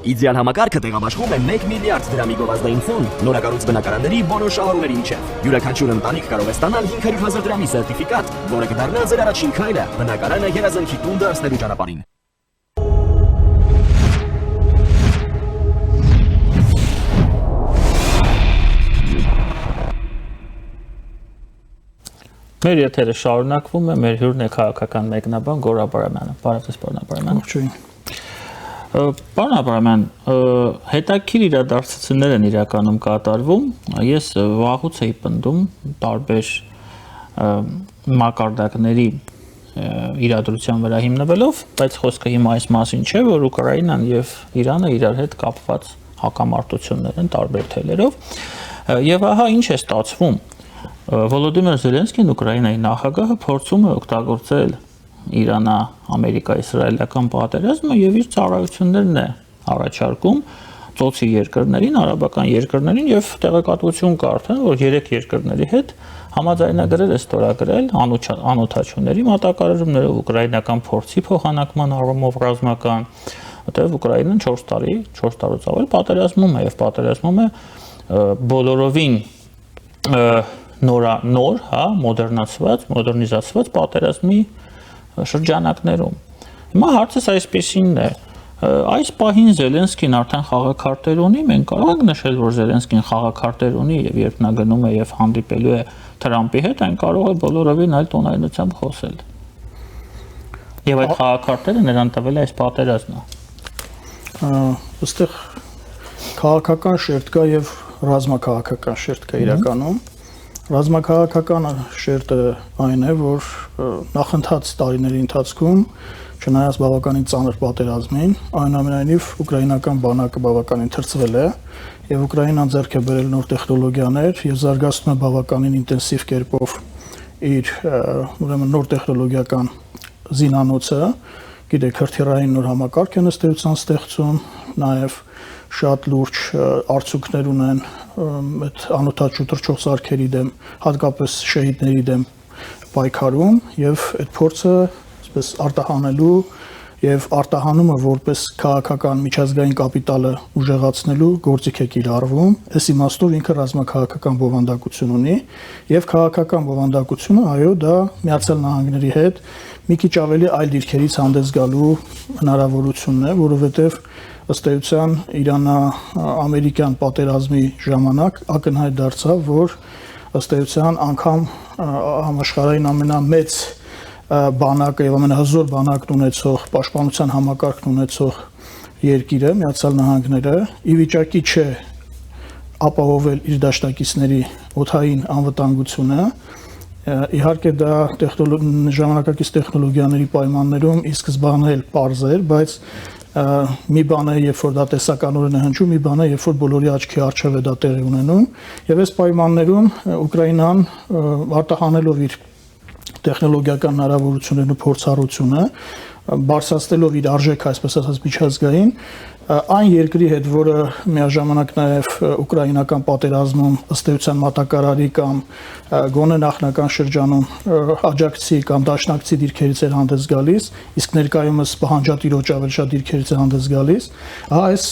Իդեալ համակարգը տեղաբաշխում է 1 միլիարդ դրամի գովազդային ֆոնդ նորակառույց բնակարանների բոլոր շահառուների միջև։ Յուրաքանչյուր ընտանիք կարող է ստանալ 500,000 դրամի սերտիֆիկատ, որը կդառնա ձեր առաջին քայլը բնակարանը երազանքի տուն դարձնելու ճանապարհին։ Մեր եթերը շարունակվում է, մեր հյուրն է քաղաքական մեկնաբան Գորա Բարամյանը։ Բարև ձեզ, պարոն Բարամյան։ Պարոն Բարամյան, հետաքրքիր իրադարձություններ են իրականում կատարվում։ Ես վաղուց էի պնդում տարբեր մակարդակների իրադրության վրա հիմնվելով, բայց խոսքը հիմա այս մասին չէ, որ Ուկրաինան եւ Իրանը իրար հետ կապված հակամարտություններ են տարբեր թելերով։ Եվ ահա ինչ է ստացվում։ Վոլոդիմիր Զելենսկին, Ուկրաինայի նախագահը, փորձում է օգտագործել Իրան-Ամերիկա-իսրայելական պատերազմը եւ իր ծառայություններն է առաջարկում ծոցի երկրներին, արաբական երկրներին եւ տեղեկատվություն կա արդեն, որ 3 երկրների հետ համաձայնագրեր է ստորագրել անօթաչուների մատակարարումներով, ուկրաինական փորձի փոխանակման առումով ռազմական, որտեղ Ուկրաինան 4 տարուց ավել պատերազմում է եւ պատերազմում է բոլորովին նոր, մոդեռնիզացված պատերազմի շրջանակներում։ Հիմա հարցս այսպեսինն է, այս պահին Զելենսկին արդեն խաղաքարտեր ունի, մենք կարող ենք նշել, որ Զելենսկին խաղաքարտեր ունի եւ երբ նա գնում է եւ հանդիպելու է Թրամփի հետ, այն կարող է բոլորովին այլ տոնայնությամբ խոսել։ Եվ այդ խաղաքարտերը նրան տվել է այս պատերազմը։ Այստեղ քաղաքական շերտ կա եւ ռազմաքաղաքական շերտ կա իրականում։ Ռազմաքաղաքական շերտը այն է, որ նախընթաց տարիների ընթացքում, չնայած բավականին ծանր պատերազմին, այնուամենայնիվ ուկրաինական բանակը բավականին թրծվել է եւ Ուկրաինան ձեռք է բերել նոր տեխնոլոգիաներ եւ զարգացնում է բավականին ինտենսիվ կերպով իր ուրեմն նոր տեխնոլոգիական զինանոցը, գիտեք, հրթիռային նոր համակարգ են ըստ էության ստեղծում, նաեւ շատ լուրջ արդյունքներ ունեն այդ անօթաչու թռչող սարքերի դեմ, հատկապես շահիդների դեմ պայքարում եւ այդ փորձը այսպես արտահանելու եւ արտահանումը որպես քաղաքական միջազգային կապիտալը ուժեղացնելու գործիք է կիրառվում, այս իմաստով ինքը ռազմաքաղաքական բովանդակություն ունի եւ քաղաքական բովանդակությունը, այո, դա Միացյալ Նահանգների հետ մի քիչ ավելի այլ դիրքերից հանդես գալու հնարավորությունն է, որովհետեւ ըստ էության Իրան-ամերիկյան պատերազմի ժամանակ ակնհայտ դարձավ, որ ըստ էության անգամ համաշխարհային ամենամեծ բանակը եւ ամենահզոր բանակն ունեցող, պաշտպանության համակարգն ունեցող երկիրը, Միացյալ Նահանգները, ի վիճակի չէ ապահովել իր դաշնակիցների օդային անվտանգությունը։ Իհարկե դա ժամանակակից տեխնոլոգիաների պայմաններում ի սկզբանե էլ պարզ էր, բայց մի բան է, երբ որ դա տեսականորեն է հնչում, մի բան է, երբ որ բոլորի աչքի առջև է դա տեղի ունենում, եւ այս պայմաններում Ուկրաինան արտահանելով իր տեխնոլոգիական հնարավորություններն ու փորձառությունը, բարձրացնելով իր արժեքը, այսպես ասած, միջազգային, այն երկրի հետ, որը միաժամանակ նաև ուկրաինական պատերազմում ըստ էության մատակարարի կամ գոնե նախնական շրջանում աջակցի կամ դաշնակցի դիրքերից էր հանդես գալիս, իսկ ներկայումս պահանջատիրոջ ավելի շատ դիրքերից է հանդես գալիս, այս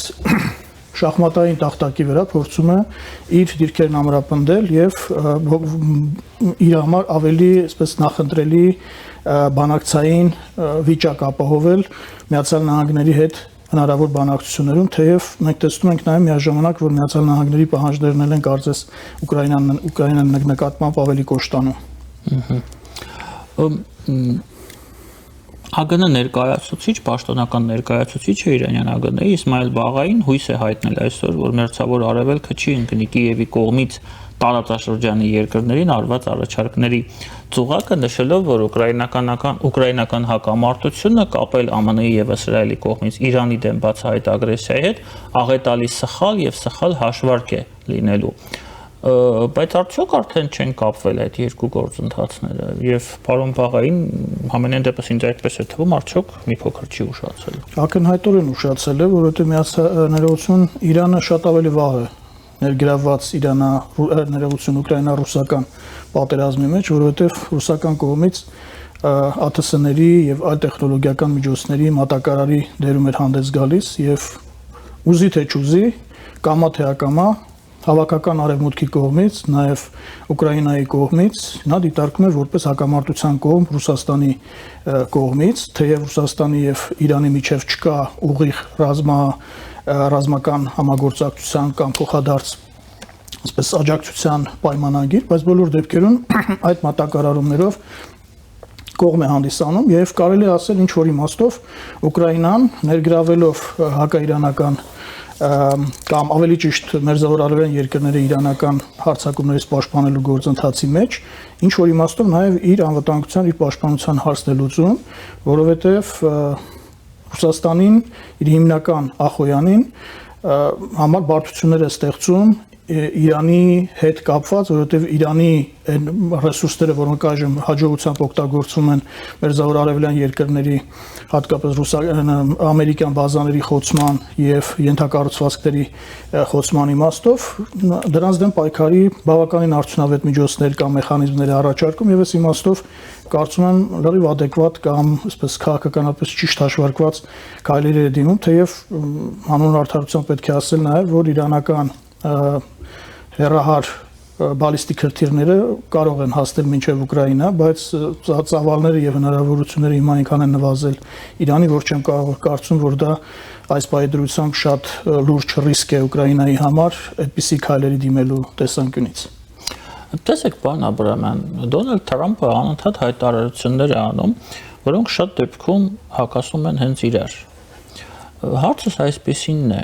շախմատային տախտակի վրա փորձում է իր դիրքերն ամրապնդել եւ իր համար ավելի այսպես նախընտրելի բանակցային վիճակ ապահովել Միացյալ Նահանգների հետ հնարավոր բանակցություններում, թեև մենք տեսնում ենք նաև միաժամանակ, որ Միացյալ Նահանգների պահանջներն են կարծես Ուկրաինան նկատմամբ ավելի կոշտանում։ ԱԳՆ ներկայացուցիչ, պաշտոնական ներկայացուցիչը Իրանյան ԱԳՆ-ի Իսմայել Բաղային հույս է հայտնել այսօր, որ մերձավոր արևելքը չի ընկնի Կիևի կողմից տարածաշրջանի երկրներին արված առաջարկների ծուղակը, նշելով, որ ուկրաինական հակամարտությունը կապել ԱՄՆ-ի եւ Իսրայելի կողմից Իրանի դեմ բացահայտ ագրեսիայի հետ աղետալի սխալ եւ սխալ հաշվարկ է լինելու։ Բայց արդյոք արդեն չեն կապվել այդ երկու գործընթացները եւ պարոն Բաղային համենայն դեպս ինձ այդպես է թվում, արդյոք մի փոքր չի ուշացել։ Ակնհայտորեն ուշացել է, որովհետեւ ներողություն Իրանը շատ ավելի վաղ է ներգրավված ներողություն ուկրաինա-ռուսական պատերազմի մեջ, որովհետեւ ռուսական կողմից ԱԹՍ-ների եւ այլ տեխնոլոգիական միջոցների մատակարարի դերում էր հանդես գալիս եւ ուզի թե չուզի, կամա թե ակամա, հավաքական արևմուտքի կողմից, նաև Ուկրաինայի կողմից, նա դիտարկում է որպես հակամարտության կողմ Ռուսաստանի կողմից, թեև Ռուսաստանի եւ Իրանի միջև չկա ուղիղ ռազմական համագործակցության կամ փոխադարձ այսպես աջակցության պայմանագիր, բայց բոլոր դեպքերում այդ մատակարարումներով կողմ է հանդիսանում եւ կարելի է ասել ինչ որ իմաստով Ուկրաինան ներգրավելով հակաիրանական կամ ավելի ճիշտ մերձավոր արևելյան երկրների իրանական հարձակումներից պաշտպանելու գործընթացի մեջ ինչ որ իմաստով նաև իր անվտանգության, իր պաշտպանության հարցն է լուծում, որովհետև Ռուսաստանին իր հիմնական ախոյանին համար բարդություններ է ստեղծում Իրանի հետ կապված, որովհետև Իրանի այն ռեսուրսները, որոնք այժմ հաջողությամբ օգտագործվում են մերձավոր արևելյան երկրների, հատկապես ամերիկյան բազաների խոցման եւ ենթակառուցվածքների խոցման իմաստով, դրանց դեմ պայքարի բավականին արդյունավետ միջոցներ կամ մեխանիզմներ առաջարկում եւ այս իմաստով կարծում եմ լրիվ adekvat կամ այսպես քաղաքականապես ճիշտ հաշվարկված քայլեր է դիմում, թեև հանուն արդարության պետք է ասել նաեւ, որ իրանական հերահար բալիստիկ հրթիռները կարող են հասնել մինչև Ուկրաինա, բայց ծավալները եւ հնարավորությունները հիմա այնքան են նվազել Իրանի, որ չեմ կարծում, որ դա այս պայդրությամբ շատ լուրջ ռիսկ է Ուկրաինայի համար այդպիսի քայլերի դիմելու տեսանկյունից։ Տեսեք, պարոն Աբրահամյան, Դոնալդ Թրամփը անընդհատ հայտարարություններ է անում, որոնք շատ դեպքում հակասում են հենց իրար։ Հարցս այսպեսինն է,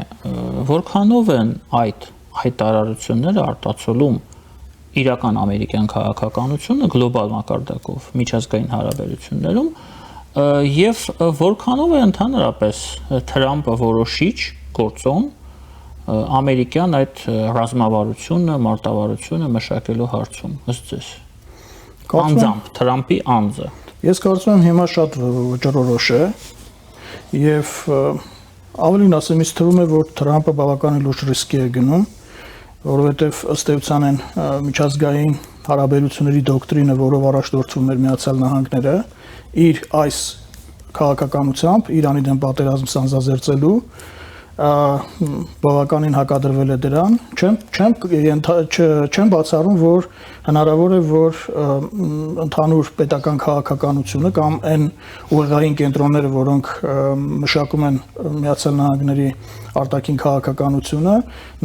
որքանով են այդ հայտարարությունները արտացոլում իրական ամերիկյան քաղաքականությունը գլոբալ մակարդակով միջազգային հարաբերություններում եւ որքանով է ընդհանրապես Թրամփը որոշիչ գործոն ամերիկյան այդ ռազմավարությունը, մարտավարությունը մշակելու հարցում, ըստ ձեզ։ Անձամբ Թրամփի անձը։ Ես կարծում եմ հիմա շատ վճռորոշ է եւ ավելին ասեմ, ինձ թվում է, որ Թրամփը բավականին լուրջ ռիսկի է գնում, որովհետեւ ըստ էության են միջազգային հարաբերությունների դոկտրինը, որով առաջնորդվում էր Միացյալ Նահանգները, իր այս քաղաքականությամբ Իրանի դեմ պատերազմ սանձազերծելու բավականին հակադրվել է դրան, չեմ բացառում, որ հնարավոր է, որ ընդհանուր պետական քաղաքականությունը կամ այն ուղեղային կենտրոնները, որոնք մշակում են Միացյալ Նահանգների արտաքին քաղաքականությունը,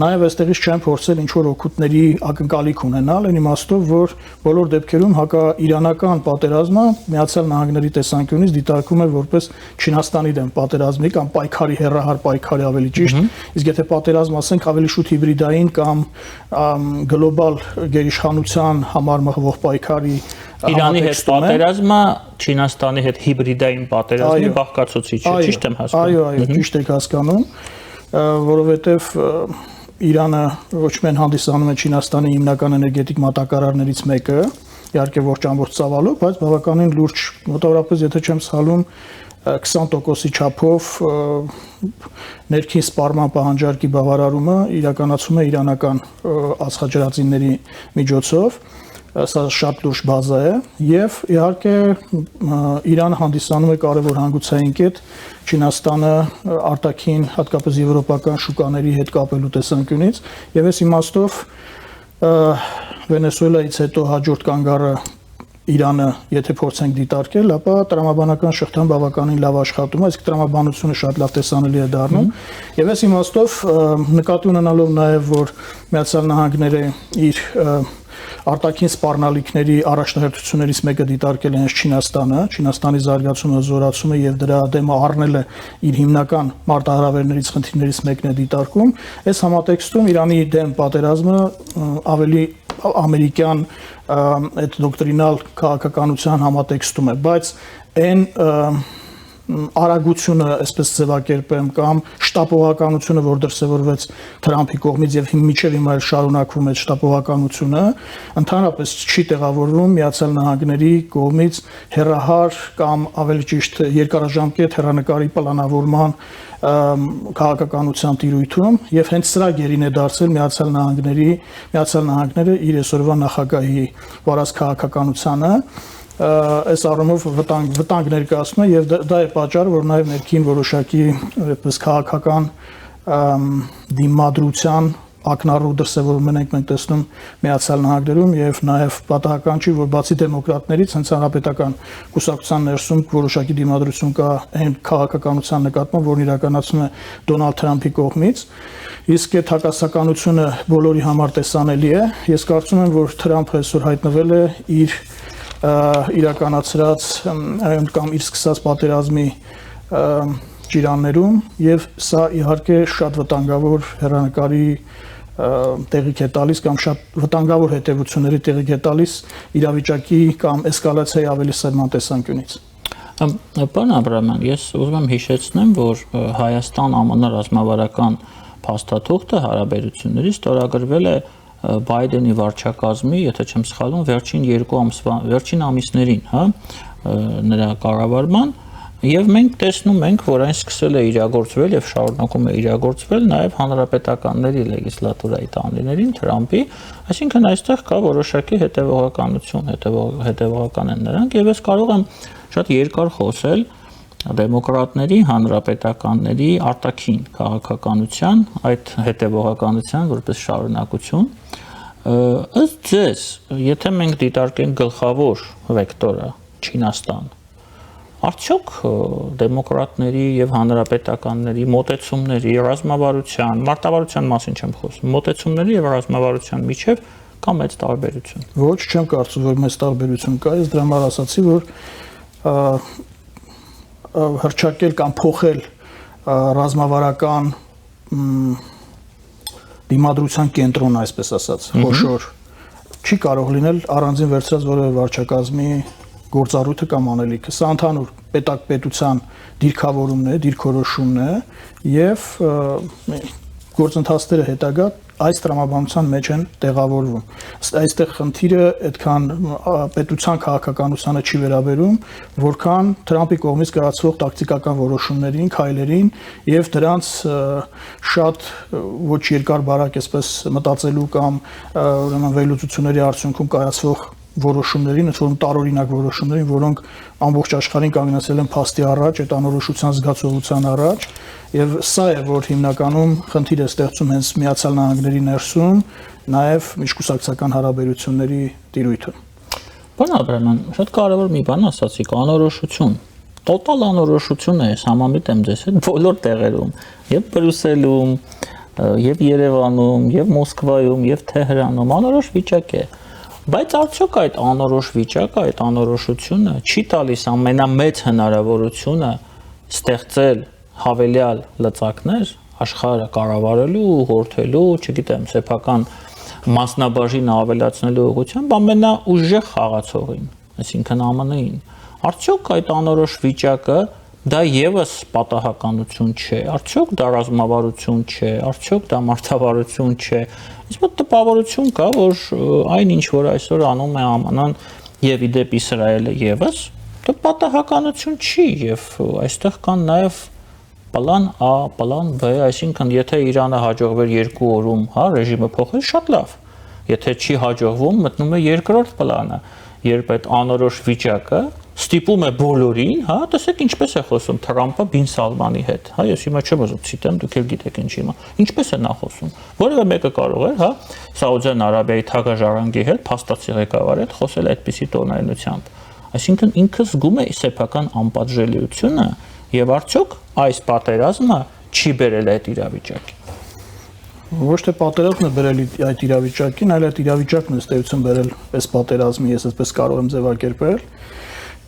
նաև այստեղից չեն փորձել ինչ-որ օգուտների ակնկալիք ունենալ, այն իմաստով, որ բոլոր դեպքերում հակաիրանական պատերազմը Միացյալ Նահանգների տեսանկյունից դիտարկվում է որպես Չինաստանի դեմ պատերազմի կամ պայքարի հեռահար պայքարի ավելի ճիշտ, իսկ եթե պատերազմ ասենք ավելի շուտ հիբրիդային կամ գլոբալ գերիշխանության համար մղվող պայքարի Իրանի հետ պատերազմը Չինաստանի հետ հիբրիդային պատերազմի բաղկացուցիչ է, ճիշտ եմ հասկանում։ Այո, ճիշտ եք հասկանում, որովհետև Իրանը ոչ միայն հանդիսանում է Չինաստանի հիմնական էներգետիկ մատակարարներից մեկը, իհարկե ոչ ամբողջ ծավալով, բայց բավականին լուրջ, մոտավորապես եթե չեմ սխալվում 20%-ի չափով ներքին սպառման պահանջարկի բավարարումը իրականացում է իրանական ածխաջրածինների միջոցով, սա շատ լուրջ բազա է եւ իհարկե Իրանը հանդիսանում է կարևոր հանգուցային կետ Չինաստանը արտաքին հատկապես եվրոպական շուկաների հետ կապելու տեսանկյունից եւ այս իմաստով Վենեսուելայից հետո հաջորդ կանգառը Իրանը, եթե փորձենք դիտարկել, ապա տրամաբանական շղթան բավականին լավ աշխատում է, իսկ տրամաբանությունը շատ լավ տեսանելի է դառնում։ Եվ այս իմաստով նկատի ունենալով նաև, որ Միացյալ Նահանգները իր արտաքին սպառնալիքների առաջնահերթություններից մեկը դիտարկել է հենց Չինաստանը, Չինաստանի զարգացումը, զորացումը եւ դրա դեմը առնել է իր հիմնական մարտահրավերներից, խնդիրներից մեկն է դիտարկում։ Այս համատեքստում Իրանի դեմ պատերազմը ավելի ամերիկյան այդ դոկտրինալ քաղաքականության համատեքստում է, բայց այն արագությունը, այսպես ձևակերպեմ, կամ շտապողականությունը, որ դրսևորվեց Թրամփի կողմից եւ մինչեւ հիմա էլ շարունակվում է շտապողականությունը, ընդհանրապես չի տեղավորվում Միացյալ Նահանգների կողմից հեռահար կամ ավելի ճիշտ երկարաժամկետ հեռանկարի պլանավորման քաղաքականության տիրույթում եւ հենց սրա գերին է դարձել Միացյալ Նահանգները իր այսօրվա նախագահի վարած քաղաքականությանը այս առումով վտանգ ներկայացնում է եւ դա է պատճառը, որ նաեւ ներքին որոշակի այդպես քաղաքական դիմադրության ակնառու դրսևորումն ենք տեսնում Միացյալ Նահանգներում եւ նաեւ պատահական չի որ բացի դեմոկրատներից հենց հանրապետական կուսակցության ներսում որոշակի դիմադրություն կա այն քաղաքականության նկատմամբ որն իրականացնում է Դոնալդ Թրամփի կողմից իսկ այդ հակասականությունը բոլորի համար տեսանելի է ես կարծում եմ որ Թրամփը այսօր հայտնվել է իր իրականացրած կամ իր սկսած պատերազմի ճիրաններում եւ սա իհարկե շատ վտանգավոր հեռանկարի տեղիք է տալիս կամ շատ վտանգավոր հետևությունների տեղիք է տալիս իրավիճակի կամ էսկալացիայի ավելի սերման տեսանկյունից։ Պարոն Աբրահամյան, ես ուզում եմ հիշեցնեմ, որ Հայաստան-ԱՄՆ ռազմավարական փաստաթուղթը հարաբերությունների ստորագրվել է Բայդենի վարչակազմի, եթե չեմ սխալվում, վերջին ամիսներին, հա, նրա կառավարման Եվ մենք տեսնում ենք, որ այն սկսել է իրագործվել եւ շարունակում է իրագործվել նաեւ հանրապետականների լեգիսլատուրայի տանիներին Թրամփի, այսինքն այստեղ կա որոշակի հետևողականություն, հետևողական են նրանք եւ ես կարող եմ շատ երկար խոսել դեմոկրատների, հանրապետականների արտաքին քաղաքականության, այդ հետևողականության որպես շարունակություն ըստ ձեզ, եթե մենք դիտարկենք գլխավոր վեկտորը Չինաստան Արդյոք դեմոկրատների եւ հանրապետականների մոտեցումների ռազմավարության, մարտավարության մասին չեմ խոսում, մոտեցումների եւ ռազմավարության միջեւ կա մեծ տարբերություն։ Ոչ, չեմ կարծում, որ մեծ տարբերություն կա, ես դրա համար ասացի, որ հրճակել կամ փոխել ռազմավարական դիմադրության կենտրոնը, այսպես ասած, խոշոր չի կարող լինել առանձին վերցրած որևէ վարչակազմի գործառույթը կամ անելիքը։ Սա ընդհանուր պետության դիրքավորումն է, դիրքորոշումն է եւ գործընթացները հետագա այս տրամաբանության մեջ են տեղավորվում։ Այստեղ խնդիրը այդքան պետության քաղաքականությանը չի վերաբերում, որքան Թրամփի կողմից կայացվող տակտիկական որոշումներին, քայլերին եւ դրանց շատ ոչ երկար բարակ այսպես մտածելու կամ ուրեմն վերլուծությունների արդյունքում կայացվող որոշումներին, այդ որում տարօրինակ որոշումներին, որոնք ամբողջ աշխարհին կանգնեցել են փաստի առաջ, այդ անորոշության զգացողության առաջ, եւ սա է, որ հիմնականում խնդիր է ստեղծում հենց Միացյալ Նահանգների ներսում, նաեւ միջկուսակցական հարաբերությունների տիրույթը։ Պարոն Աբրահամյան, շատ կարևոր մի բան ասացիք, անորոշություն։ Տոտալ անորոշություն է, համամիտ եմ ձեզ հետ բոլոր տեղերում, եւ Բրյուսելում, եւ Երևանում, եւ Մոսկվայում, եւ Թեհրանում անորոշ վիճակ է։ Բայց արդյոք այդ անորոշ վիճակը, այդ անորոշությունը չի տալիս ամենամեծ հնարավորությունը ստեղծել հավելյալ լծակներ աշխարհը կառավարելու, ուղղորդելու, չգիտեմ, սեփական մասնաբաժինը ավելացնելու ուղղությամբ ամենաուժեղ խաղացողին, այսինքն ԱՄՆ-ին։ Արդյոք այդ անորոշ վիճակը դա եւս պատահականություն չէ, արդյոք դա ռազմավարություն չէ, արդյոք դա մարտավարություն չէ։ Իսկ մոտ տպավորություն կա, որ այն ինչ որ այսօր անում է ԱՄՆ-ն եւ իդեպ Իսրայելը եւս, դա պատահականություն չի եւ այստեղ կան նաեւ պլան A, պլան B, այսինքն եթե Իրանը հաջողվեր 2 օրում, հա, ռեժիմը փոխել, շատ լավ։ Եթե չի հաջողվում, մտնում է երկրորդ պլանը, երբ այդ անորոշ վիճակը ստիպում է բոլորին, հա, տեսեք ինչպես է խոսում Թրամփը Բին Սալմանի հետ, հա, ես հիմա չեմ ուզում ցիտեմ, դուք էլ գիտեք ինչ հիմա, ինչպես է նա խոսում, որևէ մեկը կարող է, հա, Սաուդյան Արաբիայի թագաժառանգի հետ, փաստացի ղեկավարի հետ խոսել այդպիսի տոնայնությամբ, այսինքն ինքը զգում է սեփական անպատժելիությունը եւ արդյոք այս պատերազմը չի բերել այդ իրավիճակին։ Ոչ թե պատերազմն է բերել այդ իրավիճակին, այլ այդ իրավիճակն է ստեյություն բերել այս պատերազմի, ես այսպես կարող եմ ձևակերպել։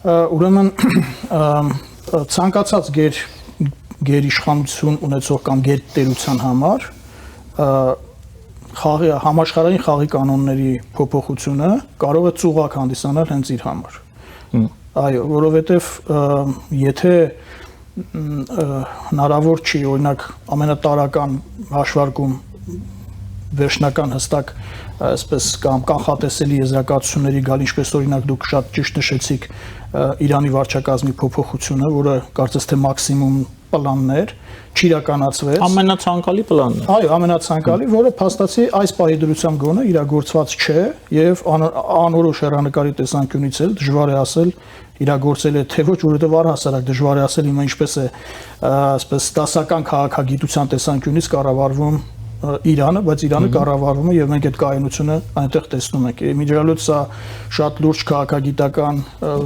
Ուրեմն ցանկացած գերիշխանություն ունեցող կամ գերտերության համար համաշխարհային խաղի կանոնների փոփոխությունը կարող է ծուղակ հանդիսանալ հենց իր համար։ Այո, որովհետև եթե հնարավոր չի, օրինակ ամենատարական հաշվարկում վերջնական հստակ այսպես կամ կանխատեսելի եզրակացությունների գալ, ինչպես օրինակ դուք շատ ճիշտ նշեցիք Իրանի վարչակազմի փոփոխությունը, որը կարծես թե մաքսիմում պլանն էր, չիրականացվեց։ Ամենացանկալի պլանն է։ Այո, ամենացանկալի, որը փաստացի այս պահի դրությամբ գոնե իրագործված չէ եւ անորոշ հեռանկարի տեսանկյունից էլ դժվար է ասել իրագործել է, թե ոչ, որովհետև առհասարակ դժվար է ասել հիմա ինչպես է այսպես դասական քաղաքագիտության տեսանկյունից կառավարվում Իրանը, բայց Իրանը կառավարվում է եւ մենք այդ կայունությունը այնտեղ տեսնում ենք։ Միջալոց սա շատ լուրջ քաղաքագիտական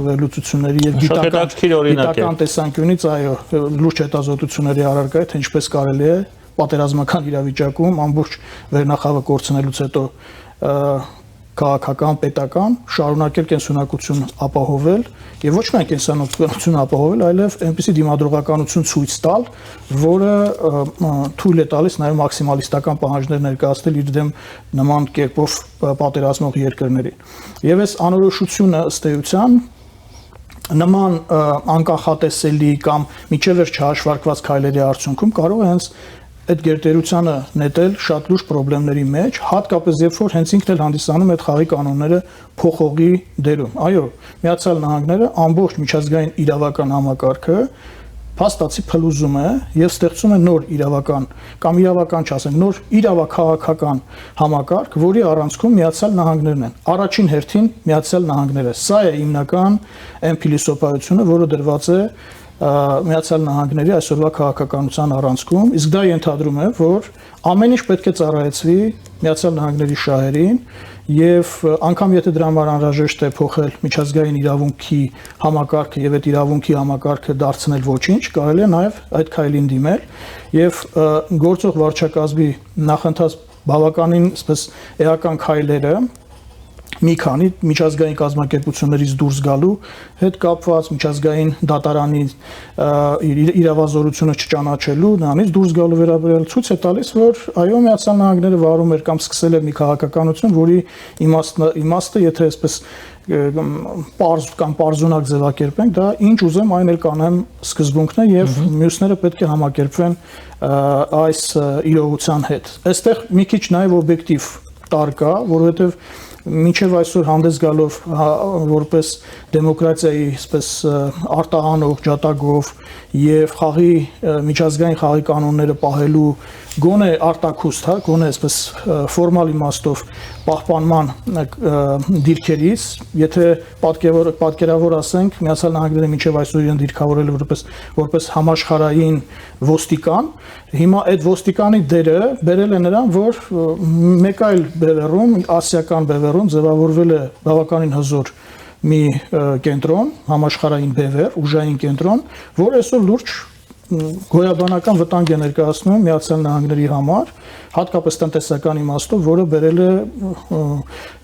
վերլուծությունների եւ գիտական տեսանկյունից այո, լուրջ հետազոտությունների առարկա է, թե ինչպես կարելի է պատերազմական իրավիճակում ամբողջ վերնախավը կորցնելուց հետո քաղաքական, պետական շարունակել կենսունակություն ապահովել եւ ոչ միայն կենսունակություն ապահովել, այլև այնպիսի դիմադրողականություն ցույց տալ, որը թույլ է տալիս նաեւ մաքսիմալիստական պահանջներ ներկայացնել իր դեմ նման կերպով պատերազմող երկրներին։ Եվ այս անորոշությունը ըստ էության նման անկախատեսելի կամ միջև չհաշվարկված քայլերի արդյունքում կարող է հենց այդ գերտերությանը նետել շատ լուրջ խնդիրների մեջ, հատկապես երբ որ հենց ինքն էլ հանդիսանում այդ խաղի կանոնները փոխողի դերում։ Այո, Միացյալ Նահանգները ամբողջ միջազգային իրավական համակարգը փաստացի փլուզում է եւ ստեղծում է նոր իրավական կամ իրավական չասենք, նոր իրավաքաղաքական համակարգ, որի առանցքում Միացյալ Նահանգներն են։ Առաջին հերթին Միացյալ Նահանգները։ Սա է հիմնական այն փիլիսոփայությունը, որը դրված է Միացյալ Նահանգների այսօրվա քաղաքականության առանցքում, իսկ դա ենթադրում է, որ ամեն ինչ պետք է ծառայեցվի Միացյալ Նահանգների շահերին եւ անգամ եթե դրա համար անհրաժեշտ է փոխել միջազգային իրավունքի համակարգը եւ այդ իրավունքի համակարգը դարձնել ոչինչ, կարելի է նաեւ այդ քայլին դիմել եւ գործող վարչակազմի նախընթաց բավականին այսպես էական քայլերը մի քանի միջազգային կազմակերպություններից դուրս գալու հետ կապված միջազգային դատարանի իրավազորությունը չճանաչելու նրանից դուրս գալու վերաբերյալ ցույց է տալիս, որ այո Միացյալ Նահանգները վարում էր կամ սկսել էր մի քաղաքականություն, որի իմաստը, եթե այսպես պարզ կամ պարզունակ ձևակերպենք, դա ինչ ուզեմ այն էլ կանեմ սկզբունքն է եւ մյուսները պետք է համակերպվեն այս իրողության հետ։ Այստեղ մի քիչ նաեւ օբյեկտիվ տար կա, որովհետեւ մինչև այսօր հանդես գալով որպես դեմոկրատիայի այսպես արտահանող ջատագով եւ խաղի միջազգային խաղի կանոնները պահելու գոնե արտակուստ, հա, գոնե այսպես ֆորմալ իմաստով պահպանման դիրքերից, եթե պատկերավոր ասենք, Միացյալ Նահանգները մինչև այսօր իրեն դիրքավորել է որպես համաշխարհային ոստիկան, հիմա այդ ոստիկանի դերը բերել է նրան, որ մեկ այլ բևեռում, ասիական բևեռում ձևավորվել է բավականին հզոր մի կենտրոն, համաշխարհային բևեռ, ուժային կենտրոն, որ այսօր լուրջ գոյաբանական վտանգ է ներկայացնում Միացյալ Նահանգների համար, հատկապես տնտեսական իմաստով, որը բերել է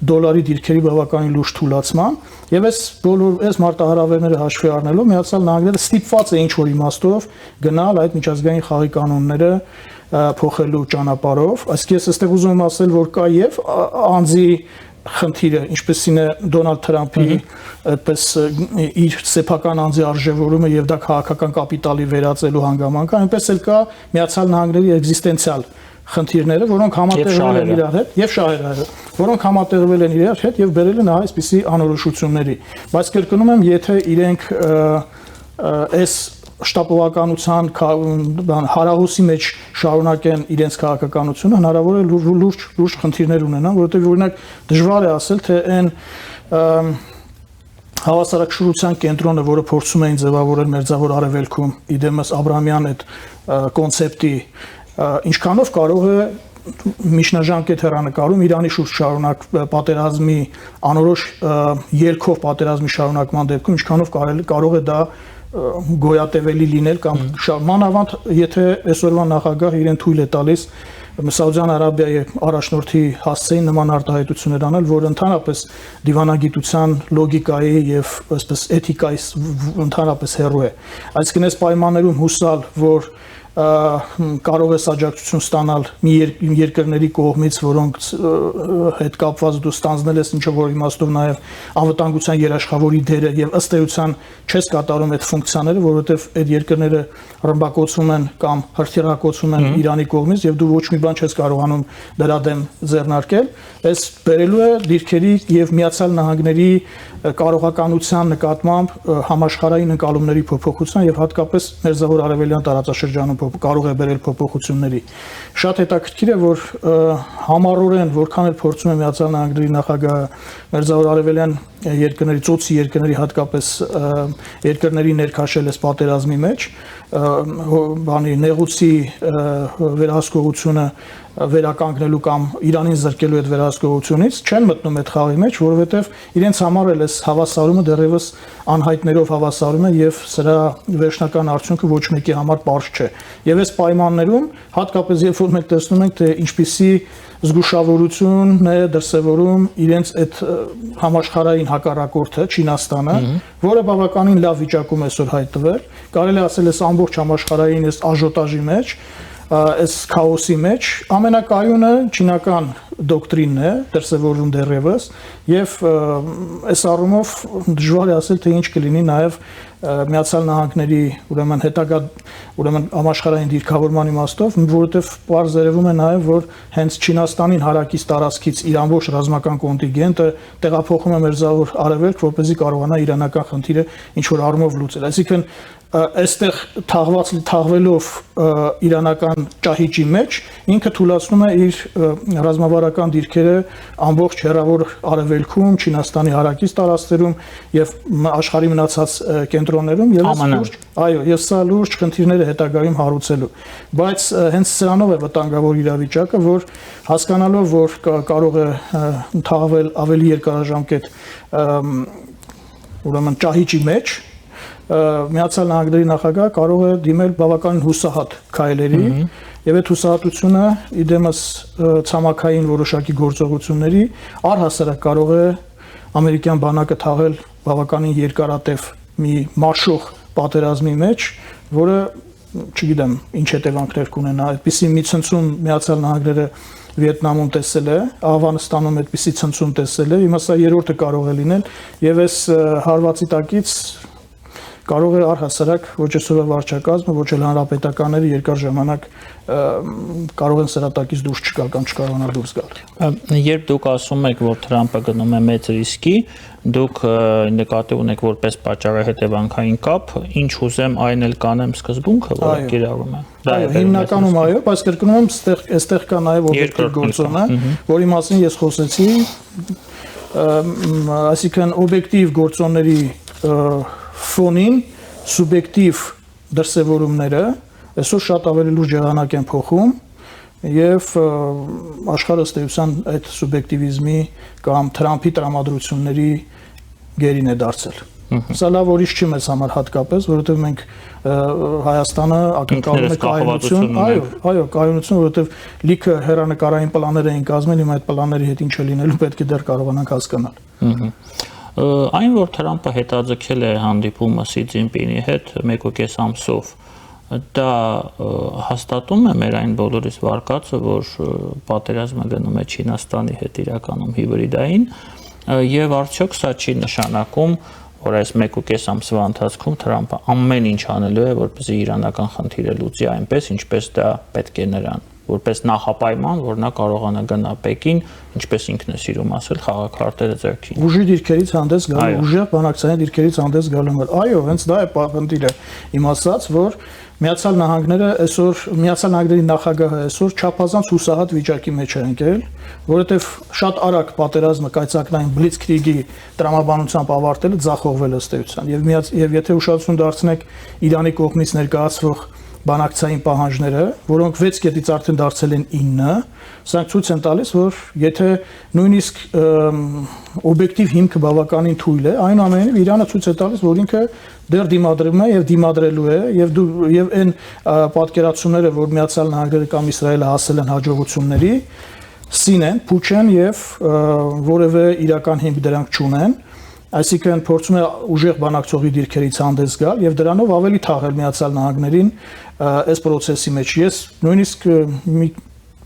դոլարի դիրքերի բավականին լուրջ թուլացման, եւ այս մարտահրավերները հաշվի առնելով Միացյալ Նահանգները ստիպված է ինչ-որ իմաստով գնալ այդ միջազգային խաղի կանոնները փոխելու ճանապարհով։ Այսինքն ես այստեղ ուզում եմ ասել, որ կա եւ անձի խնդիրը, ինչպեսին է Դոնալդ Թրամփի այդպես իր սեփական անձի արժևորումը եւ դա քաղաքական կապիտալի վերածելու հանգամանքը, այնպես էլ կա Միացյալ Նահանգների էգզիստենցիալ խնդիրները, որոնք համատեղվել են իրար հետ եւ շահերը, որոնք համատեղվել են իրար հետ եւ բերել են այսպիսի անորոշությունների։ Բայց կրկնում եմ, եթե իրենք այս շտապողականության հարահուսի մեջ շարունակեն իրենց քաղաքականությունը, հնարավոր է լուրջ խնդիրներ ունենան, որովհետև օրինակ դժվար է ասել, թե այն հավասարակշռության կենտրոնը, որը փորձում էին ձևավորել Մերձավոր Արևելքում, իդեմս Աբրահամյան այդ կոնցեպտի, ինչքանով կարող է միջնաժամկետ հեռանկարում Իրանի շուրջ շարունակ պատերազմի անորոշ ելքով պատերազմի շարունակման դեպքում ինչքանով կարող է դա գոյատևելի լինել կամ մանավանդ եթե այսօրվա նախագահ իրեն թույլ է տալիս Սաուդյան Արաբիայի առաջնորդի հասցեին նման արտահայտություններ անել, որ ընդհանրապես դիվանագիտության լոգիկայի եւ այսպես էթիկայի ընդհանրապես հեռու է։ Այսինքն այս պայմաններում հուսալ, որ կարող է աջակցություն ստանալ մի երկրների կողմից, որոնք հետ կապված դու ստանձնել ես ինչ որ իմաստով նաև անվտանգության երաշխավորի դերը եւ ըստ էության չես կատարում այդ ֆունկցիաները, որովհետեւ այդ երկրները ռմբակոծվում են կամ հրթիռակոծվում են Իրանի կողմից եւ դու ոչ մի բան չես կարողանում դրա դեմ ձեռնարկել, այս բերելու է դիրքերի եւ Միացյալ Նահանգների կարողականության նկատմամբ համաշխարհային ընկալումների փոփոխության եւ հատկապես Մերձավոր Արևելյան տարածաշրջանում կարող է բերել փոփոխությունների։ Շատ հետաքրքիր է, որ համառորեն որքան էլ փորձում է Միացյալ Նահանգների նախագահը Մերձավոր Արևելյան երկրների, ծոցի երկրների, հատկապես երկրների ներքաշել էս պատերազմի մեջ, բանի նեղուցի վերահսկողությունը վերականգնելու կամ Իրանին զրկելու այդ վերահսկողությունից չեն մտնում այդ խաղի մեջ, որովհետև իրենց համար էլ էս հավասարումը դեռևս անհայտներով հավասարում է եւ սրա վերջնական արդյունքը ոչ մեկի համար պարզ չէ։ Եվ այս պայմաններում, հատկապես երբ որ մենք տեսնում ենք, թե ինչպիսի զգուշավորություն է դրսևորում իրենց այդ համաշխարհային հակառակորդը Չինաստանը, որը բավականին լավ վիճակում է այսօր հայտնվել, կարելի է ասել, այս ամբողջ համաշխարհային այս աժոտաժի մեջ, այս քաոսի մեջ ամենակայունը չինական դոկտրինն է դրսևորվում դեռևս եւ այս առումով դժվար է ասել, թե ինչ կլինի նաեւ Միացյալ Նահանգների ուրեմն հետագա համաշխարհային դիրքավորման իմաստով, որովհետեւ պարզ երևում է նաեւ, որ հենց Չինաստանին հարակից տարածքից իր ամբողջ ռազմական կոնտինգենտը տեղափոխում է Մերձավոր Արևելք, որպեսզի կարողանա իրանական խնդիրը ինչ որ առումով լուծել։ Այսինքն այստեղ թաղվելով իրանական ճահիճի մեջ ինքը թույլատնում է իր ռազմավարական դիրքերը ամբողջ հեռավոր արևելքում, Չինաստանի հարակից տարածքներում եւ աշխարհի մնացած կենտրոններում եւ սա լուրջ խնդիրներ է հետագայում հարուցելու։ Բայց հենց սրանով է վտանգավոր իրավիճակը, որ հասկանալով, որ կարող է թաղվել ավելի երկարաժամկետ ուրեմն ճահիճի մեջ, Միացյալ Նահանգների նախագահը կարող է դիմել բավականին հուսահատ քայլերի եւ այդ հուսահատությունը իդեմս ցամաքային որոշակի գործողությունների առհասարակ կարող է ամերիկյան բանակը թաղել բավականին երկարատև մի մաշող պատերազմի մեջ, որը չգիտեմ ինչ հետևանքներ կունենա, այդպիսի մի ցնցում Միացյալ Նահանգները Վիետնամում տեսել է, Աֆղանստանում այդպիսի ցնցում տեսել է, հիմա սա երրորդը կարող է լինել եւ այս հարվածի տակից կարող է առհասարակ ոչ այսօրվա վարչակազմը, ոչ էլ հանրապետականները երկար ժամանակ կարող են սրատակից դուրս չգալ կամ չկարողանալ դուրս գալ։ Երբ դուք ասում եք, որ Թրամփը գնում է մեծ ռիսկի, դուք նկատի ունեք որպես պատճառահետևանքային կապ, ինչ ուզեմ այն էլ կանեմ սկզբունքը, որը կիրառում է։ Այո, հիմնականում այո, բայց կրկնում եմ, այստեղ կա նաև օբյեկտիվ գործոնը, որի մասին ես խոսեցի, այսինքն օբյեկտիվ գործոնների ֆոնին սուբյեկտիվ դրսևորումները այսօր շատ ավելի լուրջ եղանակ են փոխում եւ աշխարհը ըստ էության այդ սուբյեկտիվիզմի կամ Թրամփի տրամադրությունների գերին է դարձել։ Սա լավ ուրիշ չի մեզ համար հատկապես, որովհետեւ մենք Հայաստանը ակնկալում է կայունություն, այո, կայունություն, որովհետեւ լիքը հերանեկարային պլաններ էին կազմել, հիմա այդ պլանների հետ ինչ է լինելու, պետք է դեռ կարողանանք հասկանալ։ Այն, որ Թրամփը հետաձգել է հանդիպումը Սի Ցզինպինի հետ 1.5 ամսով, դա հաստատում է մեր այն բոլորիս վարկածը, որ պատերազմը գնում է Չինաստանի հետ իրականում հիբրիդային, եւ արդյոք սա չի նշանակում, որ այս 1.5 ամսվա ընթացքում Թրամփը ամեն ինչ անելու է, որպեսզի իրանական խնդիրը լուծի այնպես, ինչպես դա պետք է նրան, որպես նախապայման, որ նա կարողանա գնա Պեկին, ինչպես ինքն է սիրում ասել, խաղաքարտերը ձեռքին։ Ուժի դիրքերից հանդես գալու, ուժեղ բանակցային դիրքերից հանդես գալու։ Այո, հենց դա է խնդիրը։ Իմ ասած, որ Միացյալ Նահանգները այսօր Միացյալ Նահանգների նախագահը այսօր չափազանց հուսահատ վիճակի մեջ է ընկել, որովհետև շատ արագ պատերազմը կայծակնային բլիցկրիգի տրամաբանությամբ ավարտելը ձախողվել ըստ էության։ Եվ եթե ուշադրություն դարձնեք Իրանի կողմից ներկայացվող բանակցային պահանջները, որոնք 6 կետից արդեն դարձել են 9, սրանք ցույց են տալիս, որ եթե նույնիսկ օբյեկտիվ հիմքը բավականին թույլ է, այնուամենայնիվ Իրանը ցույց է տալիս, որ ինքը դեռ դիմադրում է եւ դիմադրելու է եւ այն պատկերացումները, որ Միացյալ Նահանգները կամ Իսրայելը հասել են հաջողությունների, սին են, փուչ են եւ որևէ իրական հիմք դրանք չունեն։ Այսինքն փորձում է ուժեղ բանակցողի դիրքերից հանդես գալ եւ դրանով ավելի թաղել Միացյալ Նահանգներին այս process-ի մեջ։ Ես նույնիսկ մի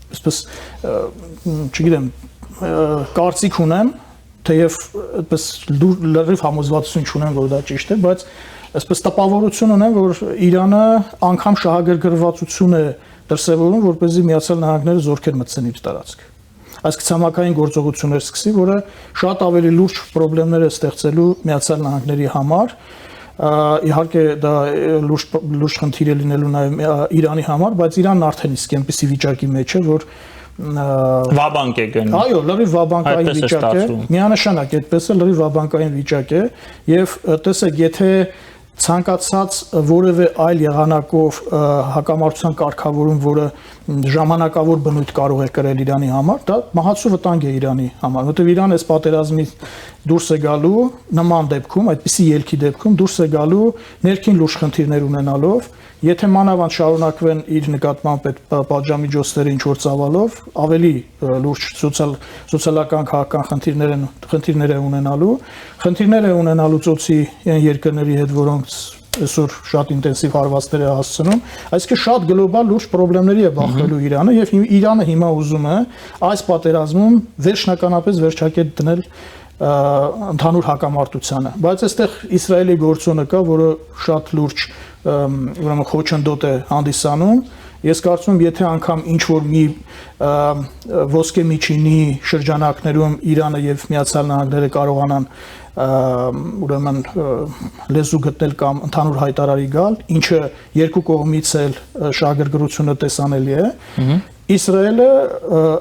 այսպես չգիտեմ, կարծիք ունեմ, թեև այդպես լրիվ համոզվածություն չունեմ, որ դա ճիշտ է, բայց այսպես տպավորություն ունեմ, որ Իրանը անգամ շահագրգռվածություն է դրսևորում, որպեսզի Միացյալ Նահանգները զորքեր մտցնի իր տարածք։ Այսինքն ցամաքային գործողություններ սկսի, որը շատ ավելի լուրջ խնդիրներ է ստեղծելու Միացյալ Նահանգների համար, իհարկե դա լուրջ խնդիր է լինելու նաև Իրանի համար, բայց Իրանն արդեն իսկ այնպիսի վիճակի մեջ է, որ վաբանկ է գնում։ Այո, լրիվ վաբանկային վիճակ է։ Միանշանակ այդպես է, լրիվ վաբանկային վիճակ է, եւ տեսեք, եթե ցանկացած որևէ այլ եղանակով հակամարտության կարգավորում, որը ժամանակավոր բնույթ կարող է կրել Իրանի համար, դա մահացու վտանգ է Իրանի համար, որովհետև Իրանը այս պատերազմից դուրս է գալու նման դեպքում, այդպիսի ելքի դեպքում դուրս է գալու ներքին լուրջ խնդիրներ ունենալով, եթե մանավանդ շարունակվեն իր նկատմամբ այդ պատժամիջոցները ինչ որ ծավալով, ավելի լուրջ սոցիալական քաղաքական խնդիրներ է ունենալու ծոցի այն երկրների հետ, որոնց այսօր շատ ինտենսիվ հարվածներ է հասցնում, այսինքն շատ գլոբալ լուրջ խնդիրների է բախվելու Իրանը եւ Իրանը հիմա ուզում է այս պատերազմում վերջնականապես վերջակետ դնել ընդհանուր հակամարտությանը, բայց այստեղ Իսրայելի գործոնը կա, որը շատ լուրջ ուրեմն խոչընդոտ է հանդիսանում։ Ես կարծում եմ, եթե անգամ ինչ որ մի ոսկե միջինի շրջանակներում Իրանը եւ Միացյալ Նահանգները կարողանան ուրեմն լեզու գտնել կամ ընդհանուր հայտարարի գալ, ինչը երկու կողմից էլ շահագրգռությունը տեսանելի է, Իսրայելը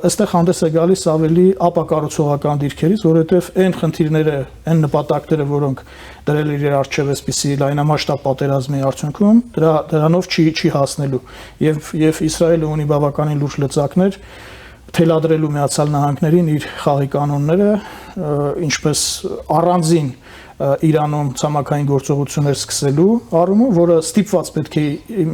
այստեղ հանդես է գալիս ավելի ապակառուցողական դիրքերից, որովհետև այն խնդիրները, այն նպատակները, որոնք դրել իր առջև այսպիսի լայնամասշտաբ պատերազմի արդյունքում, դրանով չի հասնելու։ Եվ Իսրայելը ունի բավականին լուրջ լծակներ թելադրելու Միացյալ Նահանգներին իր խաղի կանոնները, ինչպես առանձին Իրանում ցամաքային գործողություններ սկսելու առումով, որը ստիպված պետք է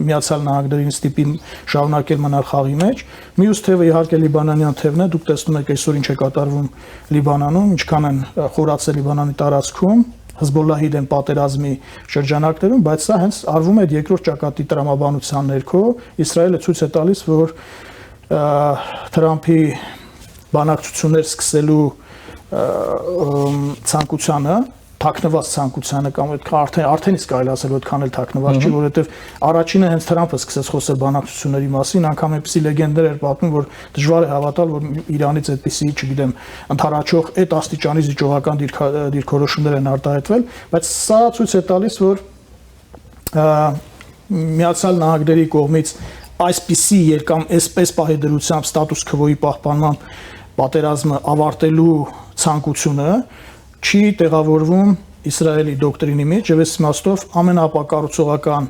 Միացյալ Նահանգներին ստիպի շարունակել մնալ խաղի մեջ։ Մյուս թևը իհարկե լիբանանյան թևն է, դուք տեսնում եք այսօր ինչ է կատարվում Լիբանանում, ինչքան են խորացել Լիբանանի տարածքում, Հեզբոլլահի դեմ պատերազմի շրջանակներում, բայց սա հենց արվում է երկրորդ ճակատի տրամաբանության ներքո։ Իսրայելը ցույց է տալիս, որ Թրամփի բանակցություններ սկսելու ցանկությանը թաքնված ցանկությանը կամ արդեն իսկ կարելի ասել այդքան էլ թաքնված չի, որովհետև առաջինը հենց Թրամփը սկսեց խոսել բանակցությունների մասին, անգամ այնպիսի լեգենդներ էր պատմում, որ դժվար է հավատալ, որ Իրանից այդպիսի, չգիտեմ, ընդառաջող այդ աստիճանի զիջողական դիրքորոշումներ են արտահայտվել, բայց սա ցույց է տալիս, որ Միացյալ Նահանգների կողմից այսպիսի կամ այսպես պահի դրությամբ ստատուս քվոյի պահպանման պատերազմը ավարտելու ցանկությունը չի տեղավորվում Իսրայելի դոկտրինի մեջ, եւ այս իմաստով ամենաապակառուցողական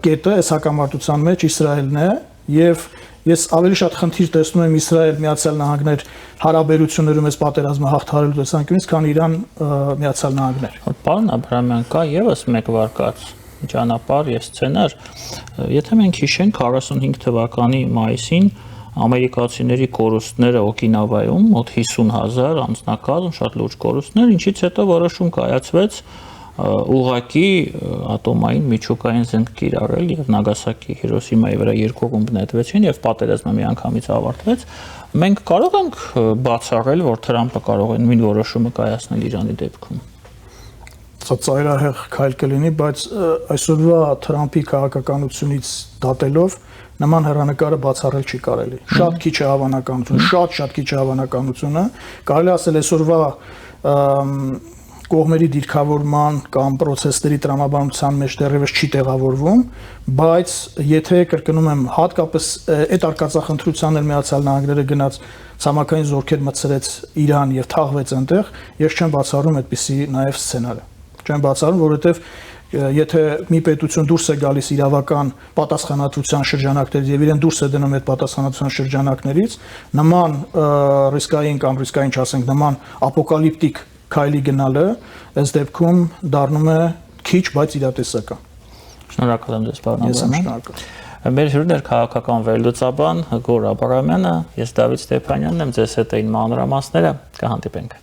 կետը այս հակամարտության մեջ Իսրայելն է, եւ ես ավելի շատ խնդիր տեսնում եմ Իսրայել Միացյալ Նահանգներ հարաբերություններում այս պատերազմը հաղթահարելու տեսանկյունից, քան Իրան Միացյալ Նահանգներ։ Պարոն Աբրահամյան, կա եւս մեկ վարկած ճանապարհ եւ սցենար, եթե մենք հիշենք 45 թվականի մայիսին ամերիկացիների կորուստները Օկինավայում մոտ 50,000 անձնակազմ, շատ լուրջ կորուստներ, ինչից հետո որոշում կայացվեց ուղղակի ատոմային միջուկային զենք կիրառել եւ Նագասակի Հիրոսիմայի վրա երկու ռումբ նետվեցին եւ պատերազմը միանգամից ավարտվեց։ Մենք կարող ենք բացառել, որ Թրամփը կարող է նույն որոշումը կայացնել Իրանի դեպքում։ Սա ծայրահեղ քայլ կլինի, բայց այսօրվա Թրամփի քաղաքականությունից դատելով նման հեռանկարը բացառել չի կարելի։ Շատ քիչ է հավանականությունը, շատ քիչ է հավանականությունը։ Կարելի ասել այսօրվա կողմերի դիրքավորման կամ process-ների տրամաբանության մեջ դեռևս չի տեղավորվում, բայց եթե կրկնում եմ, հատկապես այդ արկածախնդրությանն էլ Միացյալ Նահանգները գնաց ցամաքային զորքեր մտցրեց Իրան եւ թաղվեց այնտեղ, ես չեմ բացառում այդպիսի նաեւ սցենարը։ Չեմ բացառում, որովհետեւ եթե մի պետություն դուրս է գալիս իրավական պատասխանատվության շրջանակներից եւ իրեն դուրս է դնում այդ պատասխանատվության շրջանակներից, նման ռիսկային կամ ռիսկային չասենք, նման ապոկալիպտիկ քայլի գնալը այս դեպքում դառնում է քիչ, բայց իրատեսական։ Շնորհակալ եմ ձեզ, պարոն Աբրահամյան։ Աբրահամյան։ Ես շնորհակալ։ Մեր հյուրն էր քաղաքական վերլուծաբան Գոռ Աբրահամյանը, ես Դավիթ Ստեփանյանն եմ, ձեզ հետ էին մանրամասները, կհանդիպենք։